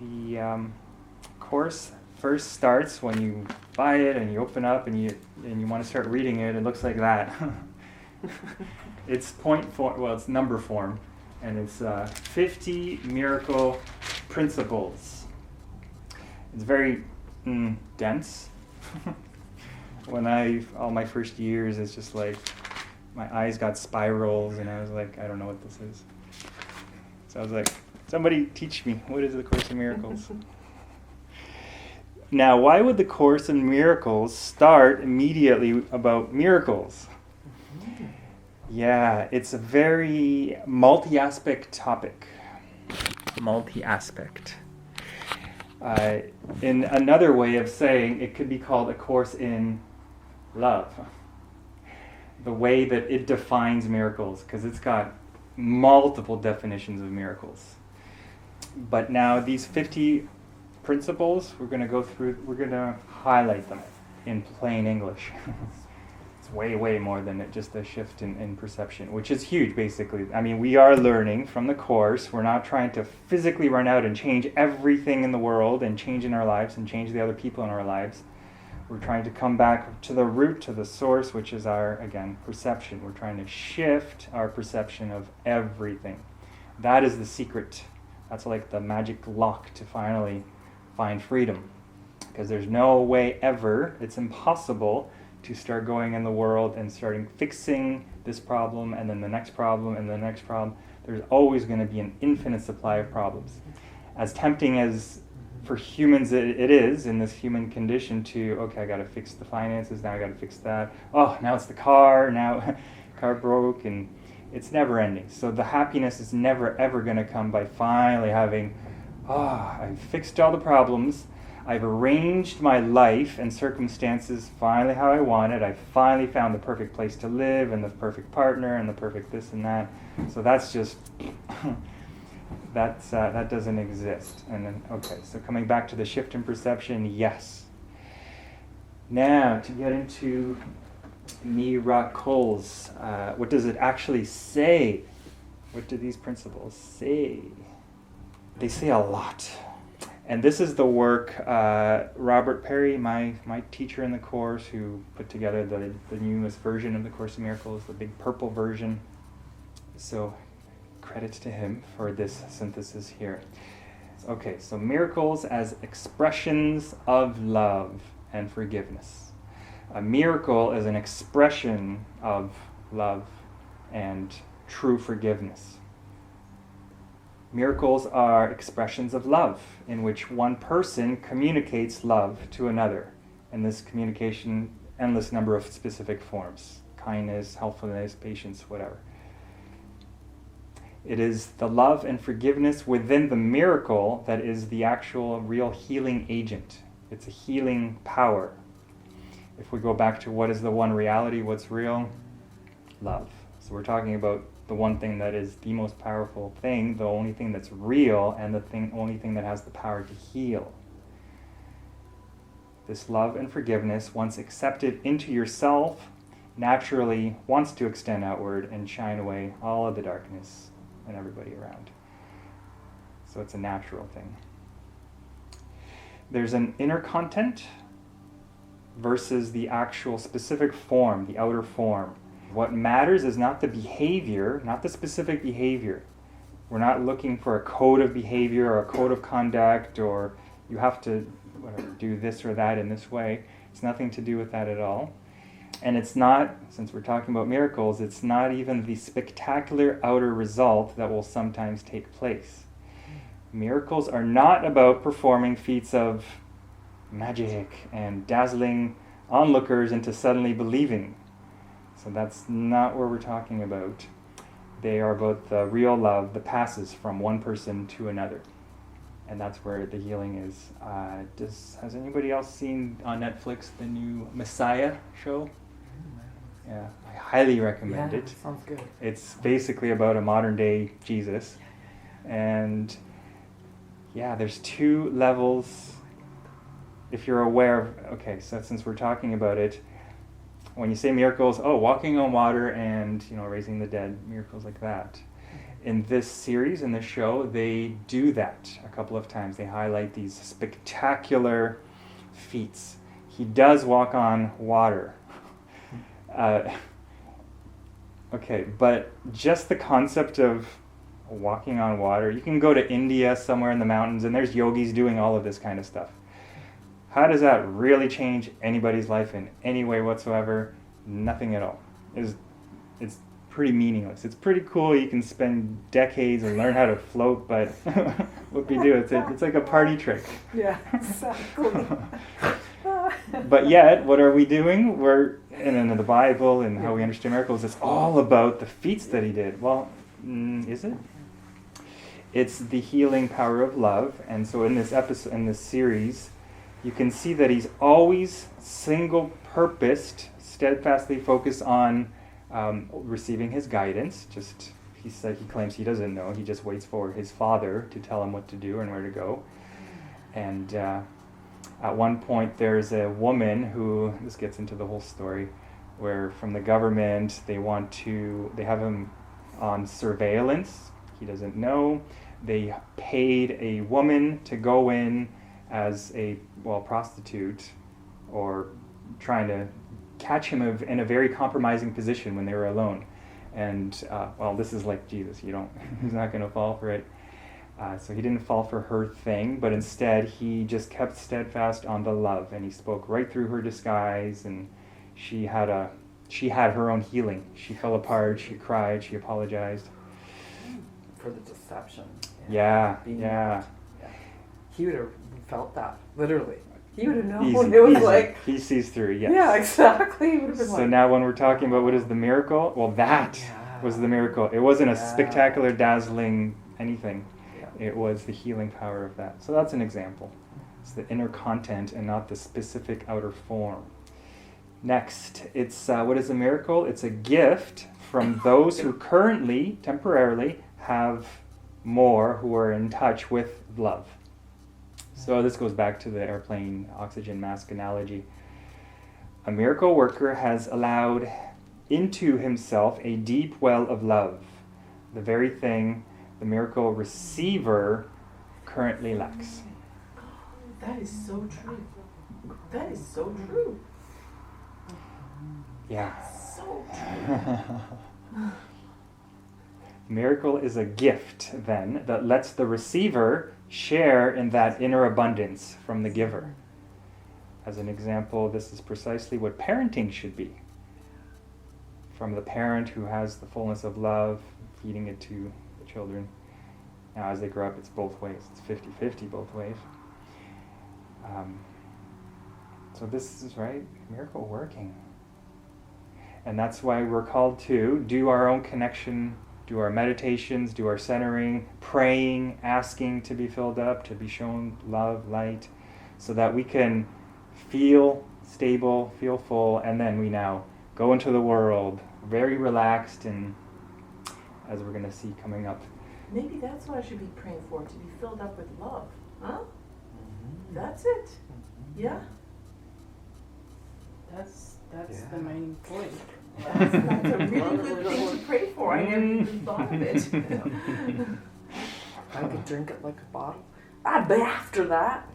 The course first starts when you buy it and you open up and you want to start reading it. It looks like that. It's point form. Well, it's number form, and it's 50 miracle principles. It's very dense. All my first years, it's just like my eyes got spirals, and I was like, I don't know what this is. So I was like, somebody teach me, what is the Course in Miracles? Now, why would the Course in Miracles start immediately about miracles? Yeah, it's a very multi-aspect topic. Multi-aspect. In another way of saying, it could be called a course in love. The way that it defines miracles, because it's got multiple definitions of miracles. But now these 50 principles, we're going to highlight them in plain English. It's way, way more than just a shift in perception, which is huge, basically. I mean, we are learning from the Course. We're not trying to physically run out and change everything in the world and change in our lives and change the other people in our lives. We're trying to come back to the root, to the source, which is our, again, perception. We're trying to shift our perception of everything. That is the secret. That's like the magic lock to finally find freedom. Because there's no way ever, it's impossible to start going in the world and starting fixing this problem and then the next problem and the next problem. There's always going to be an infinite supply of problems. As tempting as for humans it is in this human condition to, okay, I got to fix the finances, now I got to fix that. Oh, now it's the car, now car broke, and it's never ending. So the happiness is never ever going to come by finally having, I've fixed all the problems. I've arranged my life and circumstances finally how I want it. I finally found the perfect place to live and the perfect partner and the perfect this and that. So that's just, that doesn't exist. And then, okay, so coming back to the shift in perception, yes. Now, to get into miracles, what does it actually say? What do these principles say? They say a lot. And this is the work Robert Perry, my teacher in the Course, who put together the newest version of the Course in Miracles, the big purple version. So credit to him for this synthesis here. Okay, so miracles as expressions of love and forgiveness. A miracle is an expression of love and true forgiveness. Miracles are expressions of love in which one person communicates love to another. And this communication, endless number of specific forms: kindness, helpfulness, patience, whatever. It is the love and forgiveness within the miracle that is the actual real healing agent. It's a healing power. If we go back to what is the one reality, what's real? Love. So we're talking about the one thing that is the most powerful thing, the only thing that's real, and the only thing that has the power to heal. This love and forgiveness, once accepted into yourself, naturally wants to extend outward and shine away all of the darkness and everybody around. So it's a natural thing. There's an inner content versus the actual specific form, the outer form. What matters is not the behavior, not the specific behavior. We're not looking for a code of behavior or a code of conduct, or you have to do this or that in this way. It's nothing to do with that at all. And it's not, since we're talking about miracles, it's not even the spectacular outer result that will sometimes take place. Miracles are not about performing feats of magic and dazzling onlookers into suddenly believing. So that's not what we're talking about. They are about the real love that passes from one person to another. And that's where the healing is. Has anybody else seen on Netflix the new Messiah show? Yeah, I highly recommend it. Sounds good. It's basically about a modern day Jesus. And yeah, there's two levels. If you're aware of, okay, so since we're talking about it, when you say miracles, walking on water and, raising the dead, miracles like that. in this series, in this show, they do that a couple of times. They highlight these spectacular feats. He does walk on water. Okay, but just the concept of walking on water, you can go to India somewhere in the mountains and there's yogis doing all of this kind of stuff. How does that really change anybody's life in any way whatsoever? Nothing at all. It's pretty meaningless. It's pretty cool. You can spend decades and learn how to float, but what we do, it's like a party trick. Yeah, exactly. But yet, what are we doing? We're in the Bible and how we understand miracles, it's all about the feats that he did. Well, is it? It's the healing power of love. And so in this episode, in this series, you can see that he's always single-purposed, steadfastly focused on receiving his guidance. He claims he doesn't know. He just waits for his father to tell him what to do and where to go. And at one point, there's a woman who, this gets into the whole story, where from the government, they have him on surveillance. He doesn't know. They paid a woman to go in as a prostitute, or trying to catch him in a very compromising position when they were alone. And this is like Jesus. He's not going to fall for it. So he didn't fall for her thing, but instead he just kept steadfast on the love, and he spoke right through her disguise, and she had her own healing. She fell apart, she cried, she apologized. For the deception. Yeah. He would have felt that, literally. He would have known. He sees through, yes. Yeah, exactly. He would have been so now when we're talking about what is the miracle, well, that was the miracle. It wasn't a spectacular, dazzling anything. It was the healing power of that. So that's an example. It's the inner content and not the specific outer form. Next, it's what is a miracle? It's a gift from those who currently, temporarily, have more, who are in touch with love. So this goes back to the airplane oxygen mask analogy. A miracle worker has allowed into himself a deep well of love, the very thing the miracle receiver currently lacks. That is so true. That is so true. Yeah. So true. Miracle is a gift, then, that lets the receiver share in that inner abundance from the giver. As an example, this is precisely what parenting should be. From the parent who has the fullness of love, feeding it to the children. Now, as they grow up, it's both ways. It's 50-50 both ways. So this is, right, miracle working. And that's why we're called to do our own connection, do our meditations, do our centering, praying, asking to be filled up, to be shown love, light, so that we can feel stable, feel full, and then we now go into the world very relaxed, and as we're going to see coming up. Maybe that's what I should be praying for, to be filled up with love. Huh? Mm-hmm. That's it. Mm-hmm. Yeah? That's the main point. That's a really good thing to pray for. I never even thought of it. I could drink it like a bottle. I'd be after that.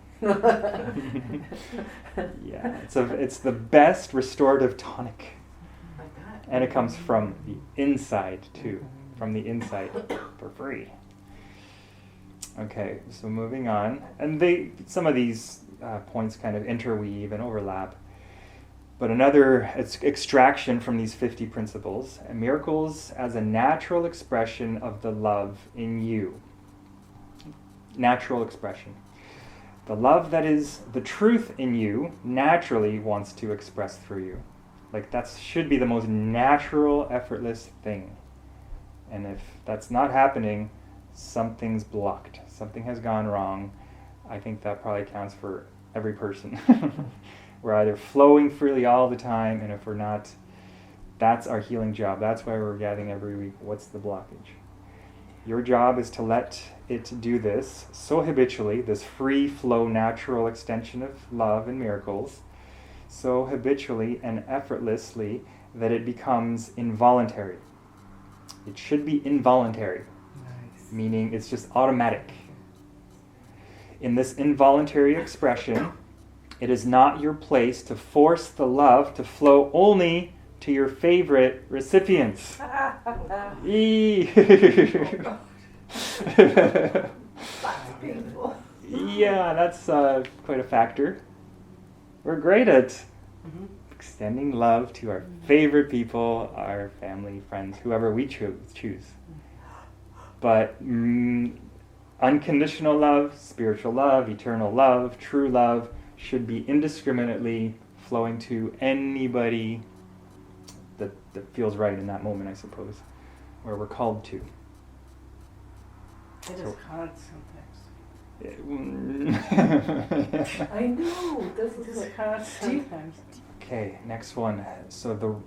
Yeah, it's the best restorative tonic. Like that. And it comes from the inside, too. From the inside, for free. Okay, so moving on. And some of these points kind of interweave and overlap. But another extraction from these 50 principles, miracles as a natural expression of the love in you. Natural expression. The love that is the truth in you naturally wants to express through you. Like that should be the most natural, effortless thing. And if that's not happening, something's blocked. Something has gone wrong. I think that probably counts for every person. We're either flowing freely all the time, and if we're not, that's our healing job. That's why we're gathering every week. What's the blockage? Your job is to let it do this so habitually, this free flow, natural extension of love and miracles, so habitually and effortlessly that it becomes involuntary. It should be involuntary. meaning it's just automatic. In this involuntary expression, it is not your place to force the love to flow only to your favorite recipients. Eee. That's painful. Yeah, that's quite a factor. We're great at Mhm. extending love to our favorite people, our family, friends, whoever we choose. But unconditional love, spiritual love, eternal love, true love should be indiscriminately flowing to anybody that feels right in that moment, I suppose, where we're called to. It is So- hard sometimes. I know. This It is is hard sometimes. Okay, next one. So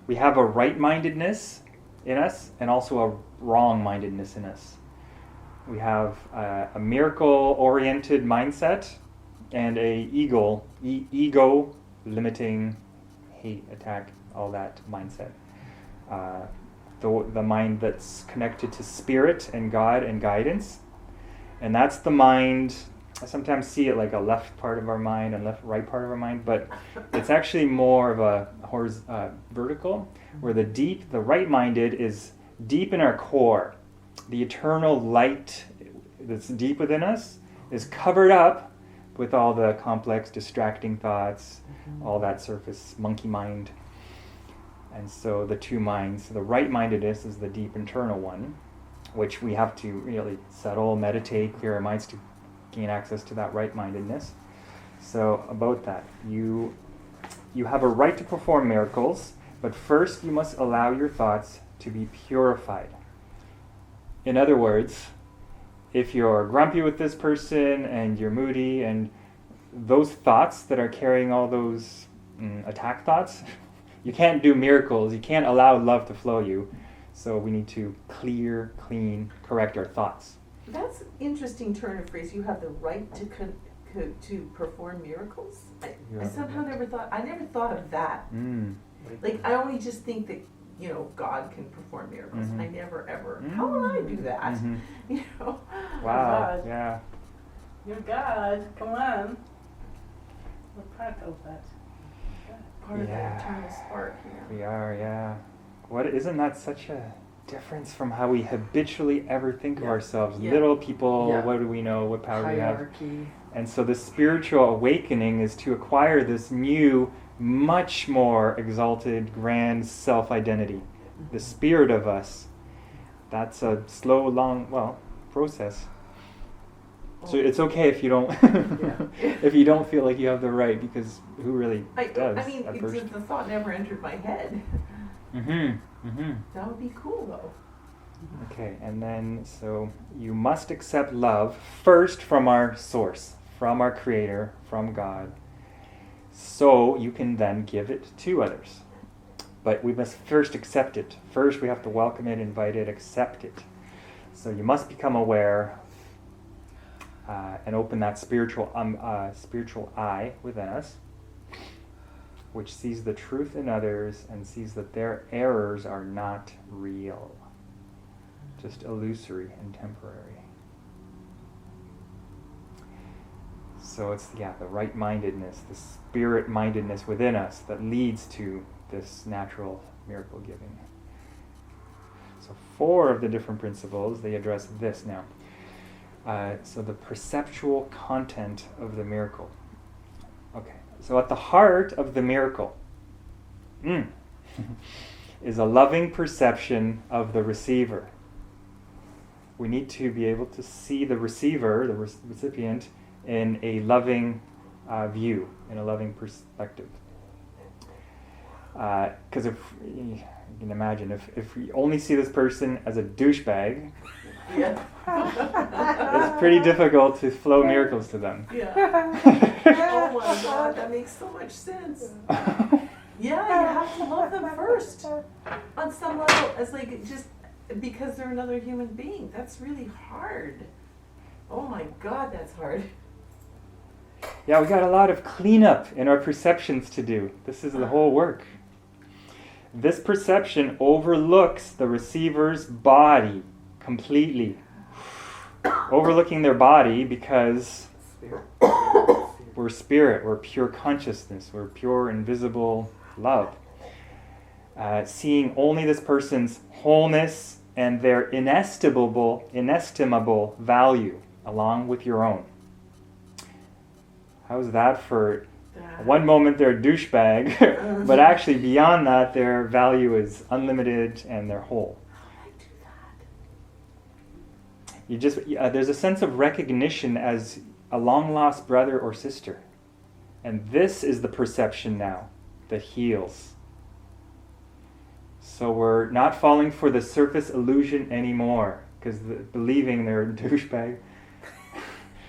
we have a right-mindedness in us and also a wrong-mindedness in us. We have a miracle-oriented mindset and a ego limiting, hate, attack, all that mindset. The mind that's connected to spirit and God and guidance. And that's the mind, I sometimes see it like a left part of our mind and right part of our mind, but it's actually more of a vertical, where the right-minded is deep in our core. The eternal light that's deep within us is covered up with all the complex, distracting thoughts, all that surface monkey mind. And so the two minds, the right-mindedness is the deep internal one, which we have to really settle, meditate, clear our minds to gain access to that right-mindedness. So about that, you have a right to perform miracles, but first you must allow your thoughts to be purified. In other words, if you're grumpy with this person and you're moody and those thoughts that are carrying all those attack thoughts, you can't do miracles. You can't allow love to flow you. So we need to clear, clean, correct our thoughts. That's an interesting turn of phrase. You have the right to perform miracles. You I have the somehow right. never thought of that. Like, I only just think that, God can perform miracles. Mhm. I never ever. How will I do that? Mhm. You know. Wow, God. yeah. You're God, come on. We're part of that. Part of Yeah. the eternal spark. Yeah. We are, yeah. Isn't that such a difference from how we habitually ever think of Yeah. ourselves? Yeah. Little people, Yeah. what do we know, what power we have? Hierarchy. And so the spiritual awakening is to acquire this new, much more exalted, grand self-identity. The spirit of us. That's a slow, long, process. So it's okay if you don't if you don't feel like you have the right, because who really does? I mean, at it's first? just the thought never entered my head. That would be cool, though. Okay, and then so you must accept love first from our source, from our Creator, from God, so you can then give it to others. But we must first accept it. First we have to welcome it, invite it, accept it. So you must become aware and open that spiritual eye within us, which sees the truth in others and sees that their errors are not real, just illusory and temporary. So it's the right-mindedness, the spirit-mindedness within us that leads to this natural miracle giving. So 4 of the different principles, they address this now. So the perceptual content of the miracle. Okay, so at the heart of the miracle is a loving perception of the receiver. We need to be able to see the receiver, the recipient, in a loving view, in a loving perspective. Because if you can imagine, if we only see this person as a douchebag, Yeah. it's pretty difficult to flow miracles to them. Yeah. Oh my God, that makes so much sense. Yeah, you have to love them first. On some level, as like just because they're another human being. That's really hard. Oh my God, that's hard. Yeah, we got a lot of cleanup in our perceptions to do. This is the whole work. This perception overlooks the receiver's body completely, overlooking their body because Spirit. we're spirit, we're pure consciousness, we're pure invisible love. Seeing only this person's wholeness and their inestimable value along with your own. How's that for one moment they're a douchebag, but actually beyond that their value is unlimited and they're whole. You just there's a sense of recognition as a long-lost brother or sister. And this is the perception now that heals. So we're not falling for the surface illusion anymore, because believing they're a douchebag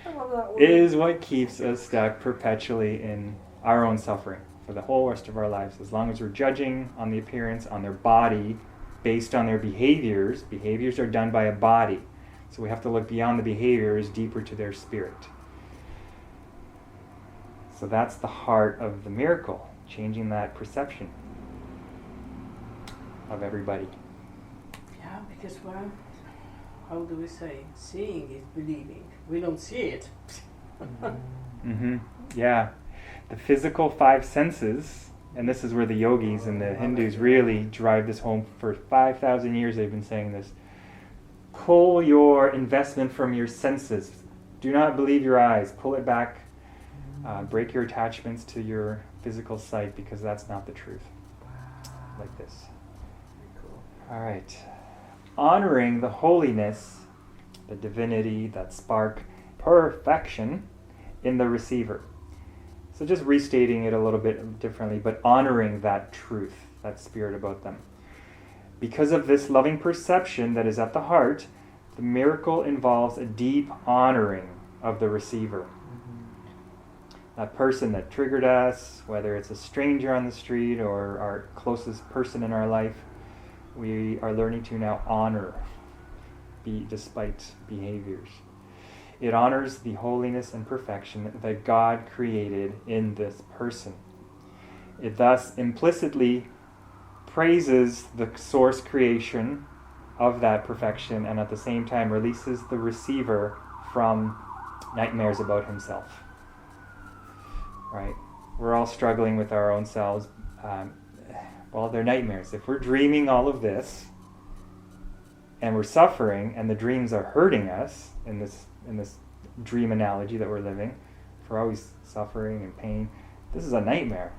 I love that word. is what keeps us stuck perpetually in our own suffering for the whole rest of our lives. As long as we're judging on the appearance, on their body, based on their behaviors. Behaviors are done by a body. So we have to look beyond the behaviors, deeper to their spirit. So that's the heart of the miracle, changing that perception of everybody. Yeah, because well, how do we say? Seeing is believing. We don't see it. Mm-hmm. Yeah. The physical five senses, and this is where the yogis and the Hindus really drive this home. For 5,000 years they've been saying this. Pull your investment from your senses. Do not believe your eyes. Pull it back. Break your attachments to your physical sight, because that's not the truth. Like this. All right. Honoring the holiness, the divinity, that spark, perfection in the receiver. So just restating it a little bit differently, but honoring that truth, that spirit about them. Because of this loving perception that is at the heart, the miracle involves a deep honoring of the receiver. That person that triggered us, whether it's a stranger on the street or our closest person in our life, we are learning to now honor despite behaviors. It honors the holiness and perfection that God created in this person. It thus implicitly praises the source creation of that perfection, and at the same time releases the receiver from nightmares about himself. Right? We're all struggling with our own selves. Well, they're nightmares. If we're dreaming all of this, and we're suffering, and the dreams are hurting us in this dream analogy that we're living, if we're always suffering and pain, this is a nightmare.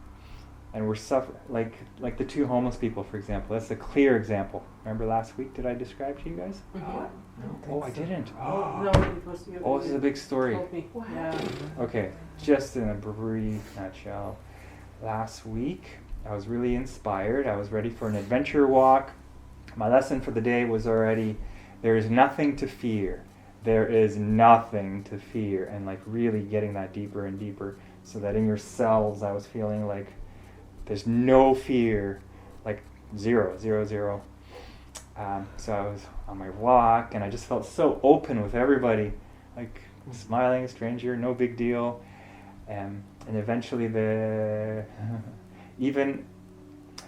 And we're suffering, like the two homeless people, for example. That's a clear example. Remember last week, did I describe to you guys? Mm-hmm. I didn't. No, it was you. Oh, this is a big story. Told me. Yeah. Okay, just in a brief nutshell. Last week, I was really inspired. I was ready for an adventure walk. My lesson for the day was already, there is nothing to fear. There is nothing to fear. And really getting that deeper and deeper, so that in your cells I was feeling like there's no fear, zero. So I was on my walk, and I just felt so open with everybody, smiling, a stranger, no big deal. And eventually even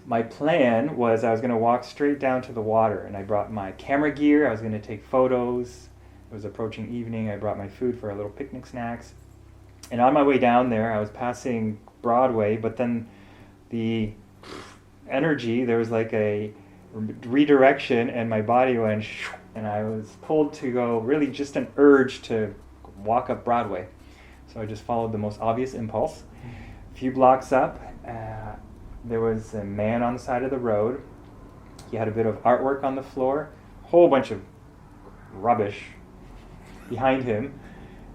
my plan was I was going to walk straight down to the water, and I brought my camera gear. I was going to take photos. It was approaching evening. I brought my food for our little picnic snacks. And on my way down there, I was passing Broadway, but then the energy, there was a redirection, and my body went, and I was pulled to go, really just an urge to walk up Broadway. So I just followed the most obvious impulse. A few blocks up, there was a man on the side of the road. He had a bit of artwork on the floor, a whole bunch of rubbish behind him.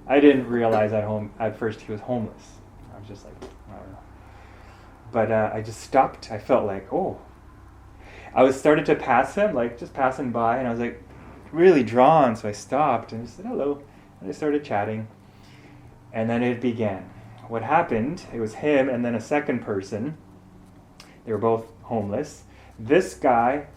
I didn't realize at first he was homeless. I was just I don't know. But I just stopped. I felt I was started to pass him, just passing by, and I was really drawn. So I stopped and I said hello, and I started chatting. And then it began. What happened, it was him and then a second person. They were both homeless. This guy,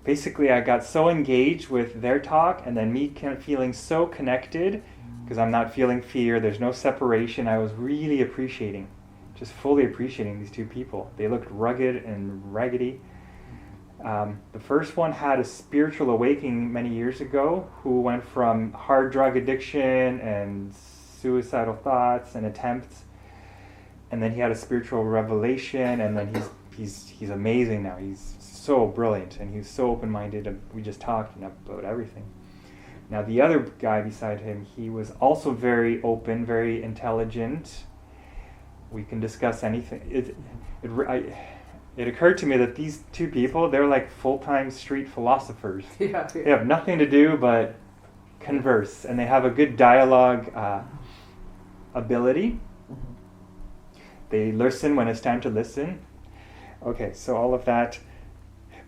basically I got so engaged with their talk, and then me feeling so connected, because I'm not feeling fear, there's no separation. I was really just fully appreciating these two people. They looked rugged and raggedy. The first one had a spiritual awakening many years ago, who went from hard drug addiction and suicidal thoughts and attempts, and then he had a spiritual revelation, and then he's amazing now. He's so brilliant, and he's so open-minded, and we just talked about everything. Now the other guy beside him, he was also very open, very intelligent. We can discuss anything. It occurred to me that these two people, they're like full-time street philosophers. Yeah. They have nothing to do but converse, and they have a good dialogue ability. They listen when it's time to listen. Okay, so all of that.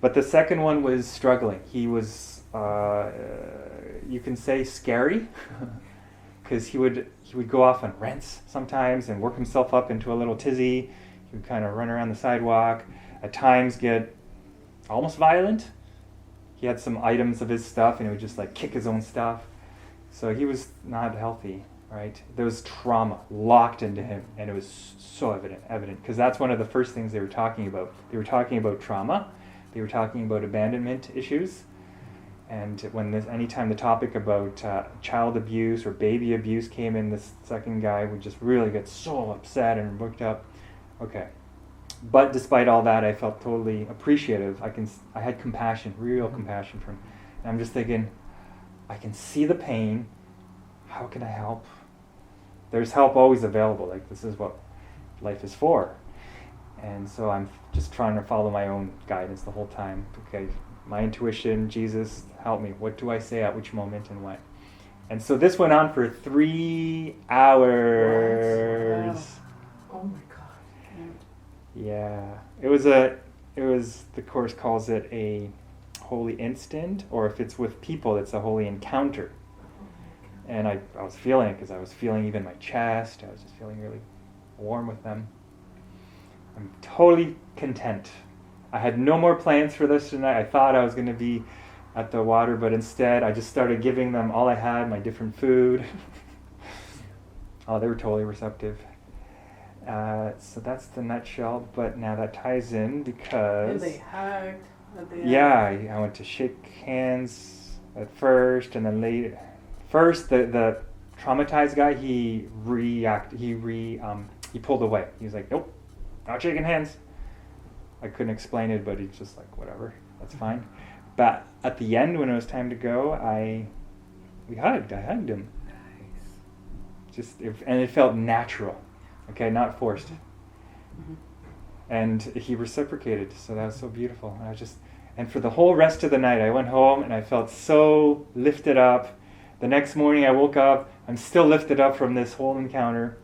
But the second one was struggling. He was, you can say, scary, because he would go off on rants sometimes and work himself up into a little tizzy. He would kind of run around the sidewalk, at times get almost violent. He had some items of his stuff, and he would just like kick his own stuff. So he was not healthy, right? There was trauma locked into him, and it was so evident, because that's one of the first things they were talking about. They were talking about trauma. They were talking about abandonment issues. And anytime the topic about child abuse or baby abuse came in, this second guy would just really get so upset and worked up. Okay. But despite all that, I felt totally appreciative. I had compassion, real compassion for him. And I'm just thinking, I can see the pain. How can I help? There's help always available. Like, this is what life is for. And so I'm just trying to follow my own guidance the whole time. Okay, my intuition, Jesus, help me. What do I say at which moment and what? And so this went on for 3 hours. Wow. Oh my God. Yeah. It was, the Course calls it a holy instant, or if it's with people, it's a holy encounter. And I was feeling it, because I was feeling even my chest. I was just feeling really warm with them. I'm totally content. I had no more plans for this tonight. I thought I was going to be at the water, but instead I just started giving them all I had, my different food. Oh, they were totally receptive. So that's the nutshell, but now that ties in because... And they hugged at the end. Yeah, I went to shake hands at first, and then later. First, the traumatized guy, he pulled away. He was like, nope, not shaking hands. I couldn't explain it, but he's just like, whatever, that's fine. But at the end, when it was time to go, we hugged. I hugged him. Nice. And it felt natural, okay, not forced. Mm-hmm. And he reciprocated, so that was so beautiful. And for the whole rest of the night, I went home and I felt so lifted up. The next morning I woke up, I'm still lifted up from this whole encounter.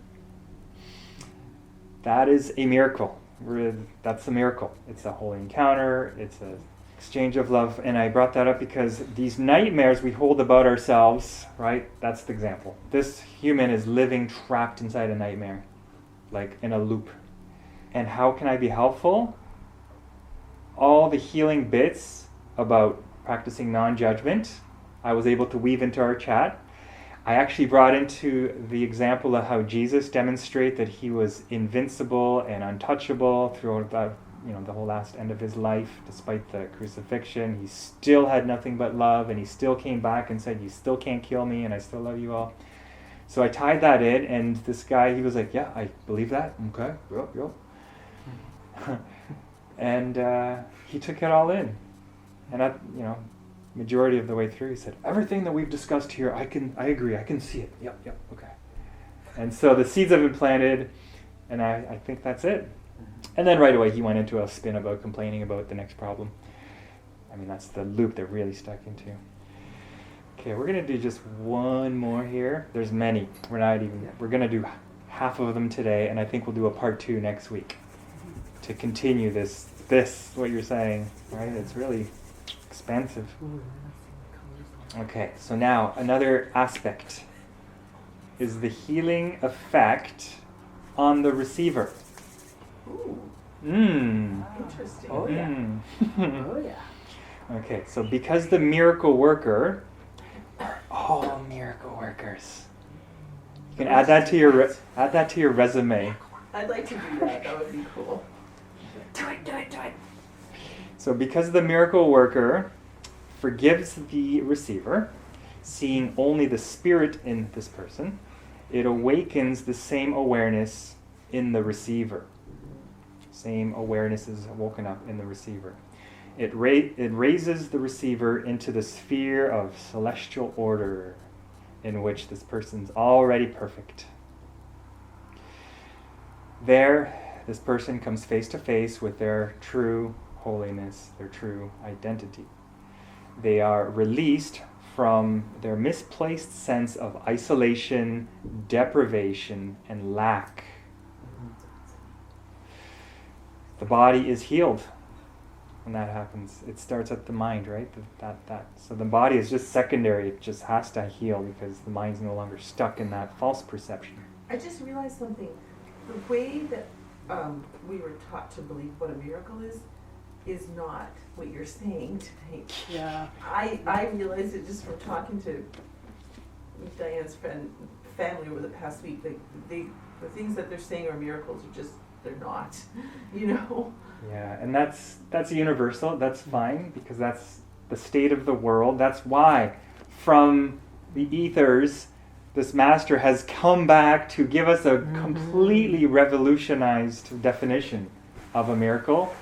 That is a miracle. That's a miracle. It's a holy encounter. It's an exchange of love. And I brought that up because these nightmares we hold about ourselves, right? That's the example. This human is living trapped inside a nightmare, like in a loop. And how can I be helpful? All the healing bits about practicing non-judgment, I was able to weave into our chat. I actually brought into the example of how Jesus demonstrated that he was invincible and untouchable throughout the whole last end of his life. Despite the crucifixion, he still had nothing but love, and he still came back and said, you still can't kill me, and I still love you all. So I tied that in, and this guy, he was like, yeah, I believe that. Okay, yep. And he took it all in. And majority of the way through, he said, everything that we've discussed here, I agree, I can see it. Yep, okay. And so the seeds have been planted, and I think that's it. And then right away he went into a spin about complaining about the next problem. I mean, that's the loop they're really stuck into. Okay, we're going to do just one more here. There's many. We're going to do half of them today, and I think we'll do a part 2 next week to continue this, what you're saying, right? It's really expansive. Okay, so now another aspect is the healing effect on the receiver. Ooh. Interesting. Oh yeah. Oh yeah. Okay, so because the miracle worker are all miracle workers, you can add that to your resume. I'd like to do that. That would be cool. Do it. So because the miracle worker forgives the receiver, seeing only the spirit in this person, it awakens the same awareness in the receiver. Same awareness is woken up in the receiver. It raises the receiver into the sphere of celestial order in which this person's already perfect. There, this person comes face to face with their true holiness, their true identity. They are released from their misplaced sense of isolation, deprivation, and lack. The body is healed when that happens. It starts at the mind, right? So the body is just secondary. It just has to heal because the mind's no longer stuck in that false perception. I just realized something. The way that we were taught to believe what a miracle is not what you're saying tonight. Yeah. I realized it just from talking to Diane's family over the past week. The things that they're saying are miracles are just, they're not, you know? Yeah, and that's universal. That's fine because that's the state of the world. That's why from the ethers, this master has come back to give us a completely revolutionized definition of a miracle.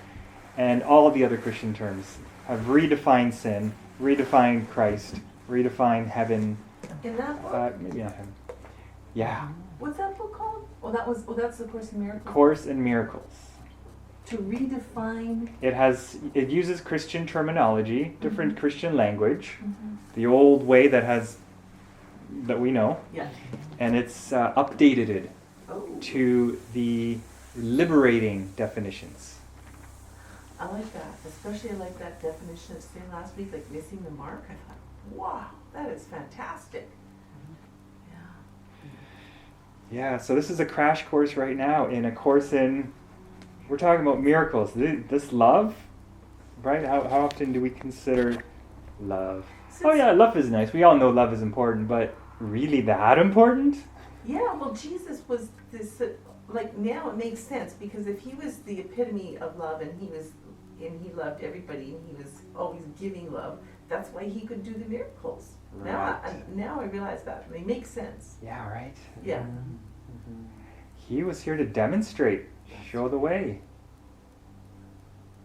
And all of the other Christian terms have redefined sin, redefined Christ, redefined heaven. In that book? Maybe not heaven. Yeah. What's that book called? That's the Course in Miracles. Course in Miracles. To redefine. It uses Christian terminology, different Christian language, the old way that we know. Yeah. And it's updated it Oh. to the liberating definitions. I like that. Especially I like that definition of sin last week, like missing the mark. I thought, wow, that is fantastic. Yeah, so this is a crash course right now in a course in, we're talking about miracles. This love, right? How often do we consider love? Oh yeah, love is nice. We all know love is important, but really that important? Yeah, well, Jesus was this, like now it makes sense because if he was the epitome of love and he loved everybody and he was always giving love, that's why he could do the miracles. Right. Now I realize that. They make sense. Yeah, right? Yeah. He was here to demonstrate, show the way.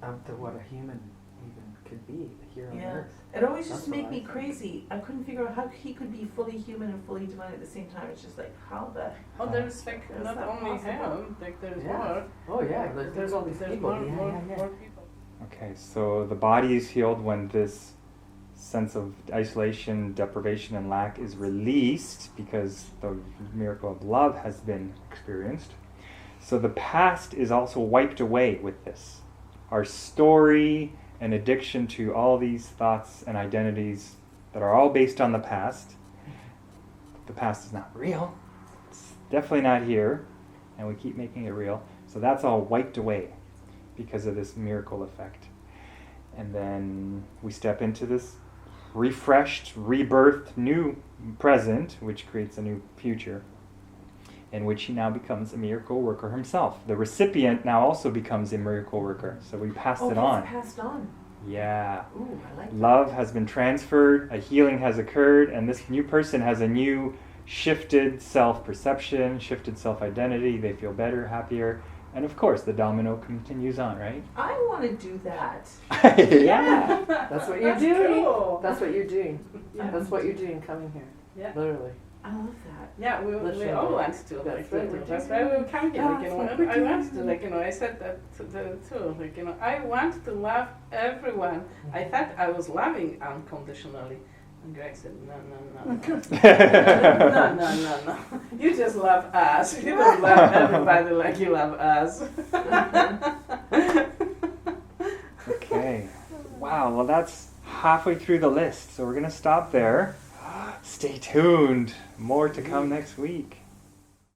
To what a human even could be here on Yeah. earth. It always just That's made what me I think. crazy. I couldn't figure out how he could be fully human and fully divine at the same time. It's just like, how the... Oh, there's like Is not that only possible? him, like there's Yeah. more. Oh yeah, there's all these There's people. more, Yeah, more, yeah, yeah. more people. Okay, so the body is healed when this sense of isolation, deprivation, and lack is released because the miracle of love has been experienced. So the past is also wiped away with this. Our story and addiction to all these thoughts and identities that are all based on the past. The past is not real. It's definitely not here, and we keep making it real. So that's all wiped away because of this miracle effect. And then we step into this refreshed, rebirthed, new present, which creates a new future, in which he now becomes a miracle worker himself. The recipient now also becomes a miracle worker. So we passed it on. it's passed on. Yeah. Ooh, I like that. Love has been transferred, a healing has occurred, and this new person has a new shifted self-perception, shifted self-identity. They feel better, happier. And of course, the domino continues on, right? I want to do that. Yeah. That's what you're That's doing. cool. That's what you're doing. Yeah. That's what you're doing coming here. Yeah. Literally. I love that. Yeah, we Literally. all want to That's like what we're that's doing. why we come here. Like, That's you what know, we're I want to doing. like I said that to too. Like I want to love everyone. I thought I was loving unconditionally, and Greg said no. You just love us. You don't love everybody like you love us. Okay. Wow, well that's halfway through the list, so we're going to stop there. Stay tuned. More to come next week.